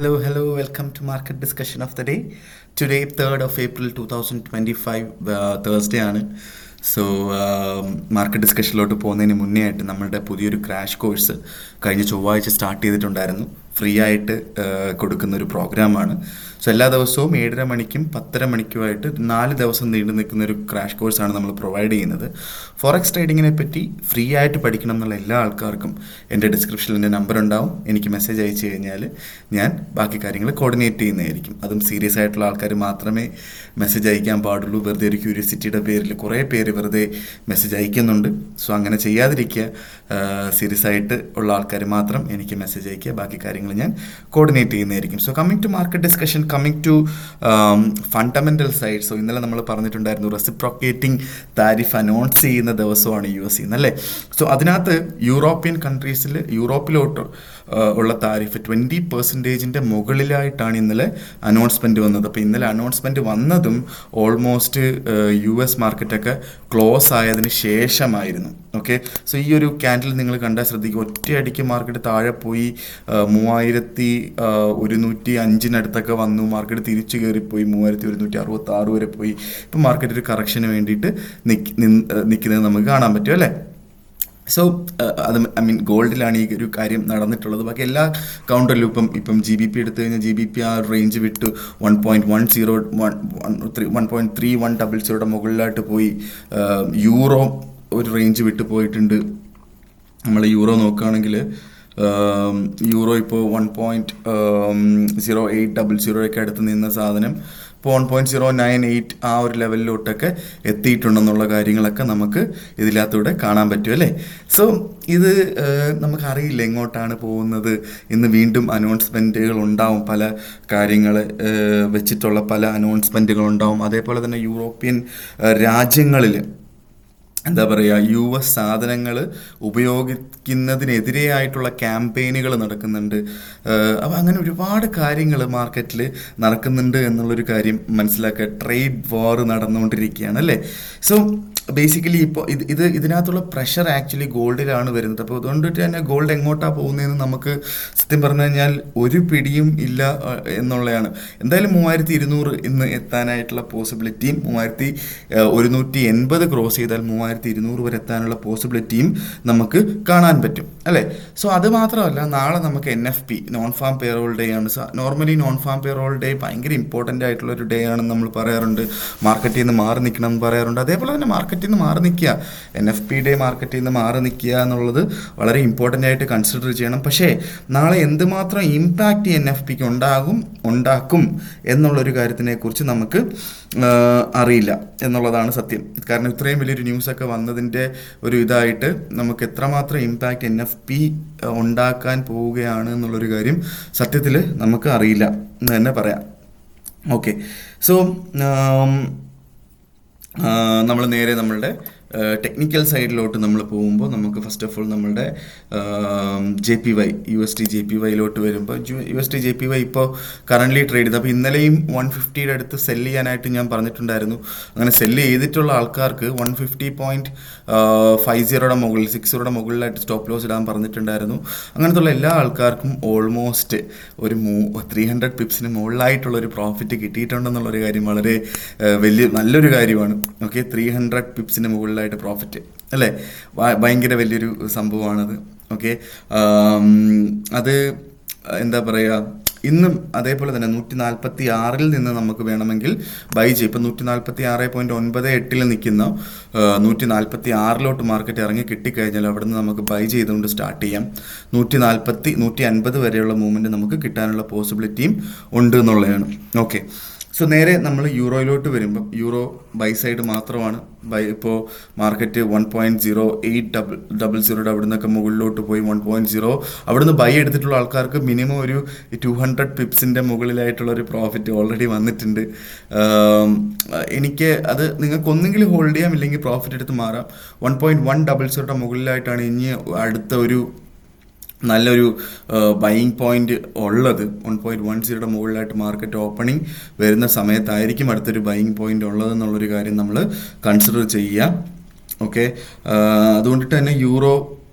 Hello, welcome to market discussion of the day. Today, 3rd of April 2025, Thursday ആണ്. So market ഡിസ്കഷനിലോട്ട് പോകുന്നതിന് മുന്നേ ആയിട്ട് നമ്മളുടെ പുതിയൊരു ക്രാഷ് കോഴ്സ് കഴിഞ്ഞ ചൊവ്വാഴ്ച സ്റ്റാർട്ട് ചെയ്തിട്ടുണ്ടായിരുന്നു. ഫ്രീ ആയിട്ട് കൊടുക്കുന്ന ഒരു പ്രോഗ്രാമാണ്. സോ എല്ലാ ദിവസവും 7:30 മണിക്കും 10:30 മണിക്കുമായിട്ട് 4 ദിവസം നീണ്ടു നിൽക്കുന്ന ഒരു ക്രാഷ് കോഴ്സാണ് നമ്മൾ പ്രൊവൈഡ് ചെയ്യുന്നത്. ഫോറക്സ് ട്രേഡിങ്ങിനെ പറ്റി ഫ്രീ ആയിട്ട് പഠിക്കണം എന്നുള്ള എല്ലാ ആൾക്കാർക്കും എൻ്റെ ഡിസ്ക്രിപ്ഷനിൽ എൻ്റെ നമ്പർ ഉണ്ടാവും. എനിക്ക് മെസ്സേജ് അയച്ചു കഴിഞ്ഞാൽ ഞാൻ ബാക്കി കാര്യങ്ങൾ കോർഡിനേറ്റ് ചെയ്യുന്നതായിരിക്കും. അതും സീരിയസ് ആയിട്ടുള്ള ആൾക്കാർ മാത്രമേ മെസ്സേജ് അയക്കാൻ പാടുള്ളൂ. വെറുതെ ഒരു ക്യൂരിയോസിറ്റിയുടെ പേരിൽ കുറേ പേര് വെറുതെ മെസ്സേജ് അയക്കുന്നുണ്ട്. സോ അങ്ങനെ ചെയ്യാതിരിക്കുക. സീരിയസ് ആയിട്ട് ഉള്ള ആൾക്കാർ മാത്രം എനിക്ക് മെസ്സേജ് അയക്കുക. ബാക്കി കാര്യങ്ങൾ ഞാൻ കോർഡിനേറ്റ് ചെയ്യുന്നതായിരിക്കും. So coming to market discussion, coming to fundamental side. So ഇന്നലെ നമ്മൾ പറഞ്ഞിട്ടുണ്ടായിരുന്നു റെസിപ്രോക്കേറ്റിംഗ് താരിഫ് അനൗൺസ് ചെയ്യുന്ന ദിവസമാണ് US അല്ലേ. സോ അതിനകത്ത് യൂറോപ്യൻ കൺട്രീസിൽ യൂറോപ്പിലോട്ട് ഉള്ള താരിഫ് 20% മുകളിലായിട്ടാണ് ഇന്നലെ അനൗൺസ്മെൻറ്റ് വന്നത്. അപ്പോൾ ഇന്നലെ അനൗൺസ്മെൻറ്റ് വന്നതും ഓൾമോസ്റ്റ് US മാർക്കറ്റൊക്കെ ക്ലോസ് ആയതിന് ശേഷമായിരുന്നു. ഓക്കെ, സോ ഈ ഒരു ക്യാൻഡിൽ നിങ്ങൾ കണ്ടാൽ ശ്രദ്ധിക്കുക. ഒറ്റയടിക്ക് മാർക്കറ്റ് താഴെ പോയി 3105 വന്നു. മാർക്കറ്റ് തിരിച്ചു കയറിപ്പോയി 3166 വരെ പോയി. ഇപ്പം മാർക്കറ്റ് ഒരു കറക്ഷന് വേണ്ടിയിട്ട് നിൽക്കുന്നത് നമുക്ക് കാണാൻ പറ്റും അല്ലേ. സോ അത് ഗോൾഡിലാണ് ഈ ഒരു കാര്യം നടന്നിട്ടുള്ളത്. ബാക്കി എല്ലാ കൗണ്ടറിലും ഇപ്പം GBP എടുത്തു കഴിഞ്ഞാൽ GBP ആ റേഞ്ച് വിട്ട് 1.3100 മുകളിലായിട്ട് പോയി. യൂറോ ഒരു റേഞ്ച് വിട്ട് പോയിട്ടുണ്ട്. നമ്മൾ യൂറോ നോക്കുകയാണെങ്കിൽ യൂറോ ഇപ്പോൾ 1.0800 അടുത്ത് നിന്ന സാധനം ഇപ്പോൾ 1.098 ആ ഒരു ലെവലിലോട്ടൊക്കെ എത്തിയിട്ടുണ്ടെന്നുള്ള കാര്യങ്ങളൊക്കെ നമുക്ക് ഇതിനകത്തൂടെ കാണാൻ പറ്റും അല്ലേ. സോ ഇത് നമുക്കറിയില്ല എങ്ങോട്ടാണ് പോകുന്നത്. ഇന്ന് വീണ്ടും അനൗൺസ്മെൻറ്റുകൾ ഉണ്ടാവും, പല കാര്യങ്ങൾ വെച്ചിട്ടുള്ള പല അനൗൺസ്മെൻറ്റുകൾ ഉണ്ടാവും. അതേപോലെ തന്നെ യൂറോപ്യൻ രാജ്യങ്ങളിൽ എന്താ പറയുക, US സാധനങ്ങൾ ഉപയോഗിക്കുന്നതിനെതിരെയായിട്ടുള്ള ക്യാമ്പയിനുകൾ നടക്കുന്നുണ്ട്. അപ്പോൾ അങ്ങനെ ഒരുപാട് കാര്യങ്ങൾ മാർക്കറ്റിൽ നടക്കുന്നുണ്ട് എന്നുള്ളൊരു കാര്യം മനസ്സിലാക്കുക. ട്രേഡ് വാർ നടന്നുകൊണ്ടിരിക്കുകയാണ് അല്ലേ. സോ ബേസിക്കലി ഇപ്പോൾ ഇതിനകത്തുള്ള പ്രഷർ ആക്ച്വലി ഗോൾഡിലാണ് വരുന്നത്. അപ്പോൾ അതുകൊണ്ടിട്ട് തന്നെ ഗോൾഡ് എങ്ങോട്ടാണ് പോകുന്നതെന്ന് നമുക്ക് സത്യം പറഞ്ഞു കഴിഞ്ഞാൽ ഒരു പിടിയും ഇല്ല എന്നുള്ളതാണ്. എന്തായാലും 3200 ഇന്ന് എത്താനായിട്ടുള്ള പോസിബിലിറ്റിയും 3180 ക്രോസ് ചെയ്താൽ 3200 വരെ എത്താനുള്ള പോസിബിലിറ്റിയും നമുക്ക് കാണാൻ പറ്റും അല്ലേ. സോ അത് മാത്രമല്ല, നാളെ നമുക്ക് NFP non farm payroll day ആണ്. Normally non farm payroll day ഭയങ്കര ഇമ്പോർട്ടൻ്റ് ആയിട്ടുള്ള ഒരു ഡേ ആണെന്ന് നമ്മൾ പറയാറുണ്ട്. മാർക്കറ്റിൽ നിന്ന് മാറി നിൽക്കണം എന്ന് പറയാറുണ്ട്. അതേപോലെ തന്നെ മാർക്കറ്റിൽ നിന്ന് മാറി നിൽക്കുക, NFP ഡേ മാർക്കറ്റിൽ നിന്ന് മാറി നിൽക്കുക എന്നുള്ളത് വളരെ ഇമ്പോർട്ടൻ്റ് ആയിട്ട് കൺസിഡർ ചെയ്യണം. പക്ഷേ നാളെ എന്തുമാത്രം ഇമ്പാക്റ്റ് NFPക്ക് ഉണ്ടാക്കും എന്നുള്ളൊരു കാര്യത്തിനെക്കുറിച്ച് നമുക്ക് അറിയില്ല എന്നുള്ളതാണ് സത്യം. കാരണം ഇത്രയും വലിയൊരു ന്യൂസൊക്കെ വന്നതിൻ്റെ ഒരു ഇതായിട്ട് നമുക്ക് എത്രമാത്രം ഇമ്പാക്റ്റ് NFP ഉണ്ടാക്കാൻ പോവുകയാണ് എന്നുള്ളൊരു കാര്യം സത്യത്തിൽ നമുക്ക് അറിയില്ല എന്ന് തന്നെ പറയാം. ഓക്കെ, സോ നമ്മൾ നേരെ നമ്മളുടെ ടെക്നിക്കൽ സൈഡിലോട്ട് നമ്മൾ പോകുമ്പോൾ നമുക്ക് ഫസ്റ്റ് ഓഫ് ഓൾ നമ്മളുടെ JPY USD JPYയിലോട്ട് വരുമ്പോൾ USD JPY ഇപ്പോൾ കറൻ്റ്ലി ട്രേഡ് ചെയ്ത്. അപ്പോൾ ഇന്നലെയും 150 അടുത്ത് സെല്ല് ചെയ്യാനായിട്ട് ഞാൻ പറഞ്ഞിട്ടുണ്ടായിരുന്നു. അങ്ങനെ സെല്ല് ചെയ്തിട്ടുള്ള ആൾക്കാർക്ക് 150.50 മുകളിൽ 60 മുകളിലായിട്ട് സ്റ്റോപ്പ് ലോസ് ഇടാൻ പറഞ്ഞിട്ടുണ്ടായിരുന്നു. അങ്ങനത്തുള്ള എല്ലാ ആൾക്കാർക്കും ഓൾമോസ്റ്റ് ഒരു 300 പിപ്സിന് മുകളിലായിട്ടുള്ളൊരു പ്രോഫിറ്റ് കിട്ടിയിട്ടുണ്ടെന്നുള്ളൊരു കാര്യം വളരെ നല്ലൊരു കാര്യമാണ്. ഓക്കെ, 300 പിപ്സിന് മുകളിൽ പ്രോഫിറ്റ് അല്ലേ, ഭയങ്കര വലിയൊരു സംഭവമാണത്. ഓക്കെ, അത് എന്താ പറയുക, ഇന്നും അതേപോലെ തന്നെ 146 നിന്ന് നമുക്ക് വേണമെങ്കിൽ ബൈ ചെയ്യും. ഇപ്പം 146.98 നിൽക്കുന്ന 146 മാർക്കറ്റ് ഇറങ്ങി കിട്ടിക്കഴിഞ്ഞാൽ അവിടെ നിന്ന് നമുക്ക് ബൈ ചെയ്തുകൊണ്ട് സ്റ്റാർട്ട് ചെയ്യാം. 150 വരെയുള്ള മൂവ്മെൻറ്റ് നമുക്ക് കിട്ടാനുള്ള പോസിബിലിറ്റിയും ഉണ്ട് എന്നുള്ളതാണ്. ഓക്കെ, സോ നേരെ നമ്മൾ യൂറോയിലോട്ട് വരുമ്പം യൂറോ ബൈ സൈഡ് മാത്രമാണ്. ഇപ്പോൾ മാർക്കറ്റ് 1.0800 അവിടെ നിന്നൊക്കെ മുകളിലോട്ട് പോയി 1.0 അവിടെ നിന്ന് ബൈ എടുത്തിട്ടുള്ള ആൾക്കാർക്ക് മിനിമം ഒരു 200 പിപ്സിൻ്റെ മുകളിലായിട്ടുള്ള ഒരു പ്രോഫിറ്റ് ഓൾറെഡി വന്നിട്ടുണ്ട്. എനിക്ക് അത് നിങ്ങൾക്ക് ഒന്നെങ്കിൽ ഹോൾഡ് ചെയ്യാം, ഇല്ലെങ്കിൽ പ്രോഫിറ്റ് എടുത്ത് മാറാം. 1.100 മുകളിലായിട്ടാണ് ഇനി അടുത്ത ഒരു നല്ലൊരു ബൈയിങ് പോയിന്റ് ഉള്ളത്. 1.10 മുകളിലായിട്ട് മാർക്കറ്റ് ഓപ്പണിംഗ് വരുന്ന സമയത്തായിരിക്കും അടുത്തൊരു ബൈയിങ് പോയിന്റ് ഉള്ളതെന്നുള്ളൊരു കാര്യം നമ്മൾ കൺസിഡർ ചെയ്യുക. ഓക്കെ, അതുകൊണ്ടിട്ട് തന്നെ യൂറോ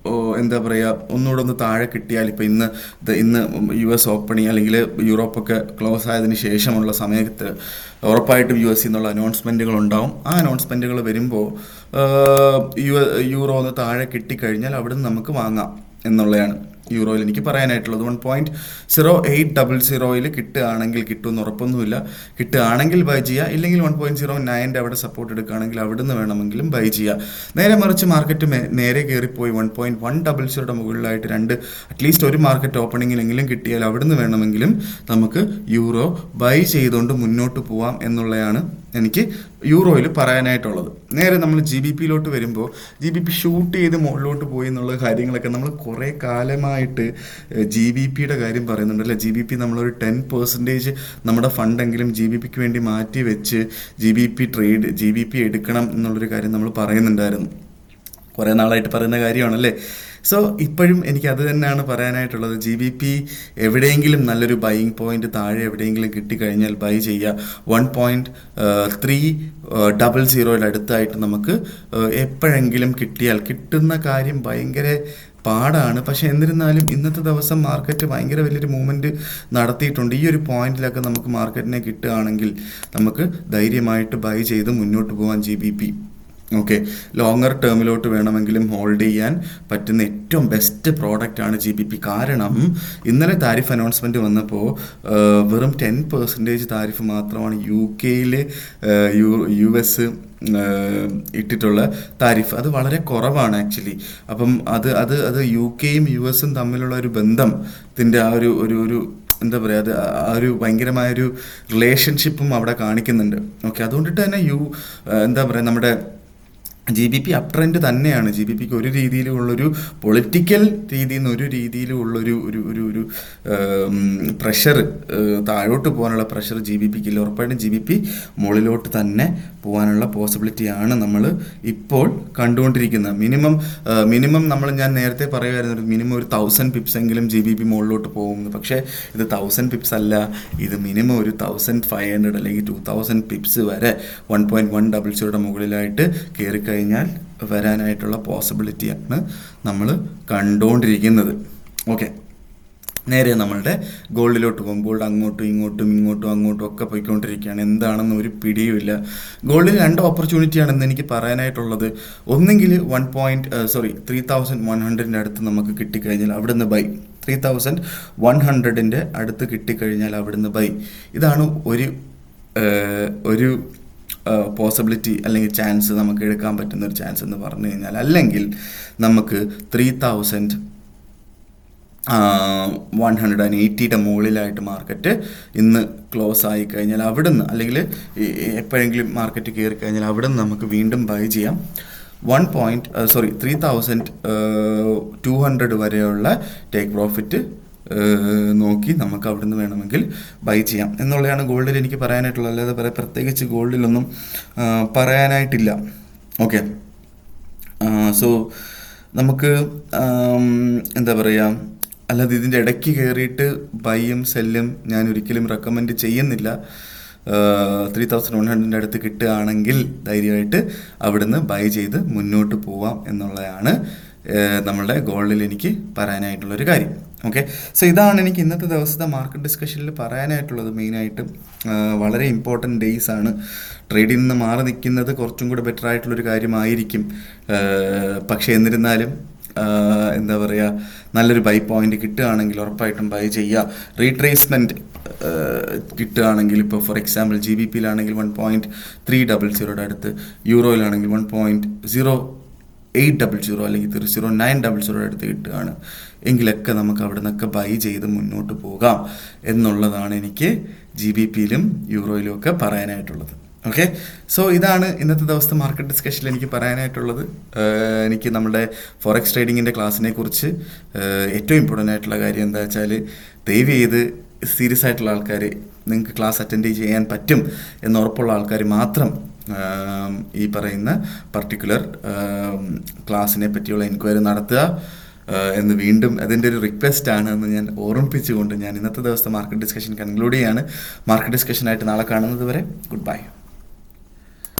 എന്താ പറയുക, ഒന്നുകൂടെ ഒന്ന് താഴെ കിട്ടിയാൽ, ഇപ്പോൾ ഇന്ന് US ഓപ്പണിങ് അല്ലെങ്കിൽ യൂറോപ്പൊക്കെ ക്ലോസ് ആയതിനു ശേഷമുള്ള സമയത്ത് ഉറപ്പായിട്ടും US നിന്നുള്ള അനൗൺസ്മെൻറ്റുകൾ ഉണ്ടാവും. ആ അനൗൺസ്മെൻറ്റുകൾ വരുമ്പോൾ യൂറോ ഒന്ന് താഴെ കിട്ടിക്കഴിഞ്ഞാൽ അവിടുന്ന് നമുക്ക് വാങ്ങാം എന്നുള്ളതാണ് യൂറോയിൽ എനിക്ക് പറയാനായിട്ടുള്ളത്. 1.0800 കിട്ടുകയാണെങ്കിൽ, കിട്ടുമെന്ന് ഉറപ്പൊന്നുമില്ല, കിട്ടുകയാണെങ്കിൽ ബൈ ചെയ്യുക. ഇല്ലെങ്കിൽ 1.09 അവിടെ സപ്പോർട്ട് എടുക്കുകയാണെങ്കിൽ അവിടുന്ന് വേണമെങ്കിലും ബൈ ചെയ്യുക. നേരെ മറിച്ച് മാർക്കറ്റ് നേരെ കയറിപ്പോയി 1.100 മുകളിലായിട്ട് അറ്റ്ലീസ്റ്റ് ഒരു മാർക്കറ്റ് ഓപ്പണിങ്ങിലെങ്കിലും കിട്ടിയാൽ അവിടുന്ന് വേണമെങ്കിലും നമുക്ക് യൂറോ ബൈ ചെയ്തുകൊണ്ട് മുന്നോട്ട് പോവാം എന്നുള്ളതാണ് എനിക്ക് യൂറോയിൽ പറയാനായിട്ടുള്ളത്. നേരെ നമ്മൾ GBP വരുമ്പോൾ GBP ഷൂട്ട് ചെയ്ത് മുകളിലോട്ട് പോയി എന്നുള്ള കാര്യങ്ങളൊക്കെ നമ്മൾ കുറേ കാലമായിട്ട് GBPയുടെ കാര്യം പറയുന്നുണ്ട് അല്ലേ. GBP നമ്മളൊരു 10% നമ്മുടെ ഫണ്ടെങ്കിലും GBPക്ക് വേണ്ടി മാറ്റി വെച്ച് GBP എടുക്കണം എന്നുള്ളൊരു കാര്യം നമ്മൾ പറയുന്നുണ്ടായിരുന്നു. കുറേ നാളായിട്ട് പറയുന്ന കാര്യമാണല്ലേ. സോ ഇപ്പോഴും എനിക്ക് അത് തന്നെയാണ് പറയാനായിട്ടുള്ളത്. GBP എവിടെയെങ്കിലും നല്ലൊരു ബൈയിങ് പോയിന്റ് താഴെ എവിടെയെങ്കിലും കിട്ടിക്കഴിഞ്ഞാൽ ബൈ ചെയ്യുക. 1.300 അടുത്തായിട്ട് നമുക്ക് എപ്പോഴെങ്കിലും കിട്ടുന്ന കാര്യം ഭയങ്കര പാടാണ്. പക്ഷെ എന്നിരുന്നാലും ഇന്നത്തെ ദിവസം മാർക്കറ്റ് ഭയങ്കര വലിയൊരു മൂവ്മെൻറ്റ് നടത്തിയിട്ടുണ്ട്. ഈ ഒരു പോയിന്റിലൊക്കെ നമുക്ക് മാർക്കറ്റിനെ കിട്ടുകയാണെങ്കിൽ നമുക്ക് ധൈര്യമായിട്ട് ബൈ ചെയ്ത് മുന്നോട്ട് പോകാൻ GBP. ഓക്കെ, ലോങ്ങർ ടേമിലോട്ട് വേണമെങ്കിലും ഹോൾഡ് ചെയ്യാൻ പറ്റുന്ന ഏറ്റവും ബെസ്റ്റ് പ്രോഡക്റ്റാണ് GBP. കാരണം ഇന്നലെ താരിഫ് അനൗൺസ്മെൻറ്റ് വന്നപ്പോൾ വെറും 10% താരിഫ് മാത്രമാണ് UK US ഇട്ടിട്ടുള്ള താരിഫ്. അത് വളരെ കുറവാണ് ആക്ച്വലി. അപ്പം അത് UK-യും US-ഉം തമ്മിലുള്ള ഒരു ബന്ധത്തിൻ്റെ ആ ഒരു എന്താ പറയുക, അത് ആ ഒരു ഭയങ്കരമായൊരു റിലേഷൻഷിപ്പും അവിടെ കാണിക്കുന്നുണ്ട്. ഓക്കെ, അതുകൊണ്ടിട്ട് തന്നെ എന്താ പറയുക, നമ്മുടെ GBP അപ് ട്രെൻഡ് തന്നെയാണ്. GBPക്ക് ഒരു രീതിയിലുള്ളൊരു പൊളിറ്റിക്കൽ രീതിയിൽ നിന്ന് ഒരു രീതിയിലുള്ളൊരു ഒരു പ്രഷർ, താഴോട്ട് പോകാനുള്ള പ്രഷർ GBPക്ക് ഇല്ല. ഉറപ്പായിട്ടും GBP മുകളിലോട്ട് തന്നെ പോകാനുള്ള പോസിബിലിറ്റിയാണ് നമ്മൾ ഇപ്പോൾ കണ്ടുകൊണ്ടിരിക്കുന്നത്. മിനിമം ഞാൻ നേരത്തെ പറയുമായിരുന്നു, മിനിമം ഒരു 1000 പിപ്സ് എങ്കിലും GBP മുകളിലോട്ട് പോകുന്നു. പക്ഷേ ഇത് 1000 പിപ്സ് അല്ല, ഇത് മിനിമം ഒരു 1500 അല്ലെങ്കിൽ 2000 പിപ്സ് വരെ 1.100 മുകളിലായിട്ട് കയറിക്കഴിഞ്ഞാൽ വരാനായിട്ടുള്ള പോസിബിലിറ്റിയാണ് നമ്മൾ കണ്ടുകൊണ്ടിരിക്കുന്നത്. ഓക്കെ, നേരെ നമ്മളുടെ ഗോൾഡിലോട്ട് പോകും. ഗോൾഡ് അങ്ങോട്ടും ഒക്കെ പോയിക്കൊണ്ടിരിക്കുകയാണ്. എന്താണെന്ന് ഒരു പിടിയുമില്ല. ഗോൾഡിൽ 2 ഓപ്പർച്യൂണിറ്റിയാണെന്ന് എനിക്ക് പറയാനായിട്ടുള്ളത്. ഒന്നെങ്കിൽ 3100 അടുത്ത് നമുക്ക് കിട്ടിക്കഴിഞ്ഞാൽ അവിടുന്ന് ബൈ, 3100 അടുത്ത് കിട്ടിക്കഴിഞ്ഞാൽ അവിടുന്ന് ബൈ. ഇതാണ് ഒരു പോസിബിലിറ്റി അല്ലെങ്കിൽ ചാൻസ്, നമുക്ക് എടുക്കാൻ പറ്റുന്ന ഒരു ചാൻസ് എന്ന് പറഞ്ഞു കഴിഞ്ഞാൽ. അല്ലെങ്കിൽ നമുക്ക് 3180 മുകളിലായിട്ട് മാർക്കറ്റ് ഇന്ന് ക്ലോസ് ആയി കഴിഞ്ഞാൽ അവിടുന്ന്, അല്ലെങ്കിൽ എപ്പോഴെങ്കിലും മാർക്കറ്റ് കയറി കഴിഞ്ഞാൽ അവിടുന്ന് നമുക്ക് വീണ്ടും ബൈ ചെയ്യാം. 3200 വരെയുള്ള ടേക്ക് പ്രോഫിറ്റ് നോക്കി നമുക്ക് അവിടുന്ന് വേണമെങ്കിൽ ബൈ ചെയ്യാം എന്നുള്ളതാണ് ഗോൾഡിൽ എനിക്ക് പറയാനായിട്ടുള്ളത്. അല്ലാതെ പ്രത്യേകിച്ച് ഗോൾഡിലൊന്നും പറയാനായിട്ടില്ല. ഓക്കെ, സോ നമുക്ക് എന്താ പറയുക, അല്ലാതെ ഇതിൻ്റെ ഇടയ്ക്ക് കയറിയിട്ട് ബൈയും സെല്ലും ഞാൻ ഒരിക്കലും റെക്കമെൻഡ് ചെയ്യുന്നില്ല. 3100 അടുത്ത് കിട്ടുകയാണെങ്കിൽ ധൈര്യമായിട്ട് അവിടുന്ന് ബൈ ചെയ്ത് മുന്നോട്ട് പോവാം എന്നുള്ളതാണ് നമ്മളുടെ ഗോൾഡിൽ എനിക്ക് പറയാനായിട്ടുള്ളൊരു കാര്യം. ഓക്കെ, സോ ഇതാണ് എനിക്ക് ഇന്നത്തെ ദിവസത്തെ മാർക്കറ്റ് ഡിസ്കഷനിൽ പറയാനായിട്ടുള്ളത്. മെയിനായിട്ട് വളരെ ഇമ്പോർട്ടൻറ്റ് ഡേയ്സ് ആണ്. ട്രേഡിൽ നിന്ന് മാറി നിൽക്കുന്നത് കുറച്ചും കൂടെ ബെറ്റർ ആയിട്ടുള്ളൊരു കാര്യമായിരിക്കും. പക്ഷേ എന്നിരുന്നാലും എന്താ പറയുക, നല്ലൊരു ബൈ പോയിന്റ് കിട്ടുകയാണെങ്കിൽ ഉറപ്പായിട്ടും ബൈ ചെയ്യുക. റീട്രേസ്മെൻറ്റ് കിട്ടുകയാണെങ്കിൽ, ഇപ്പോൾ ഫോർ എക്സാമ്പിൾ GBPയിലാണെങ്കിൽ 1.300 അടുത്ത്, യൂറോയിലാണെങ്കിൽ 1.0800 അല്ലെങ്കിൽ 0.900 അടുത്ത് കിട്ടുകയാണ് എങ്കിലൊക്കെ നമുക്ക് അവിടെ നിന്നൊക്കെ ബൈ ചെയ്ത് മുന്നോട്ട് പോകാം എന്നുള്ളതാണ് എനിക്ക് GBPയിലും യൂറോയിലും ഒക്കെ പറയാനായിട്ടുള്ളത്. ഓക്കെ, സോ ഇതാണ് ഇന്നത്തെ ദിവസത്തെ മാർക്കറ്റ് ഡിസ്കഷനിൽ എനിക്ക് പറയാനായിട്ടുള്ളത്. എനിക്ക് നമ്മുടെ ഫോറക്സ് ട്രേഡിങ്ങിൻ്റെ ക്ലാസ്സിനെ കുറിച്ച് ഏറ്റവും ഇമ്പോർട്ടൻ്റ് ആയിട്ടുള്ള കാര്യം എന്താ വെച്ചാൽ, ദയവ് ചെയ്ത് സീരിയസ് ആയിട്ടുള്ള ആൾക്കാർ, നിങ്ങൾക്ക് ക്ലാസ് അറ്റൻഡ് ചെയ്യാൻ പറ്റും എന്നുറപ്പുള്ള ആൾക്കാർ മാത്രം ഈ പറയുന്ന പർട്ടിക്കുലർ ക്ലാസ്സിനെ പറ്റിയുള്ള എൻക്വയറി നടത്തുക എന്ന് വീണ്ടും അതിൻ്റെ ഒരു റിക്വസ്റ്റ് ആണ് എന്ന് ഞാൻ ഓർമ്മിപ്പിച്ചുകൊണ്ട് ഞാൻ ഇന്നത്തെ ദിവസത്തെ മാർക്കറ്റ് ഡിസ്കഷൻ കൺക്ലൂഡ് ചെയ്യാണ്. മാർക്കറ്റ് ഡിസ്കഷനായിട്ട് നാളെ കാണുന്നത് വരെ ഗുഡ് ബൈ.